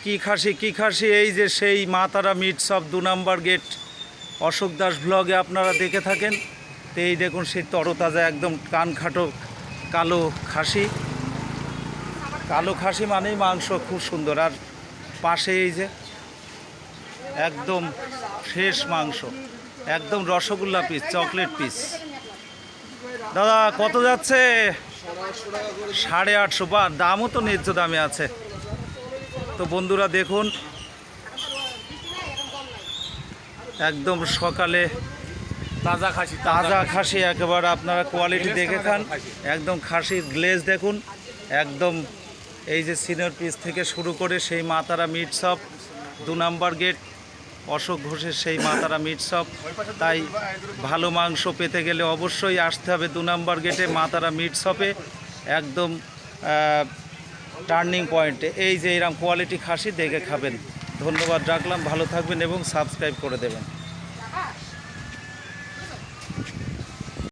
কি খাসি এই যে সেই মা তারা মিট শপ 2 নম্বর গেট অশোক দাস ব্লগে আপনারা দেখে থাকেন। তো এই দেখুন সেই তরতাজা একদম কানখাটো কালো খাসি মানেই মাংস খুব সুন্দর। আর পাশে এই যে একদম ফ্রেশ মাংস, একদম রসগোল্লা পিস, চকলেট পিস। দাদা কত যাচ্ছে? 850। বা দামও তো ন্যায্য দামে আছে। তো বন্ধুরা দেখুন, একদম সকালে তাজা খাসি একেবারে আপনারা কোয়ালিটি দেখে খান। একদম খাসির গ্লেজ দেখুন, একদম এই যে সিনিয়র পিস থেকে শুরু করে সেই মা তারা মিট শপ 2 নম্বর গেট অশোক ঘোষের সেই মা তারা মিট শপ। তাই ভালো মাংস পেতে গেলে অবশ্যই আসতে হবে 2 নম্বর গেটে মা তারা মিট শপে, একদম টার্নিং পয়েন্টে। এই যে এরকম কোয়ালিটি খাসি দেখে খাবেন। ধন্যবাদ রাখলাম, ভালো থাকবেন এবং সাবস্ক্রাইব করে দেবেন।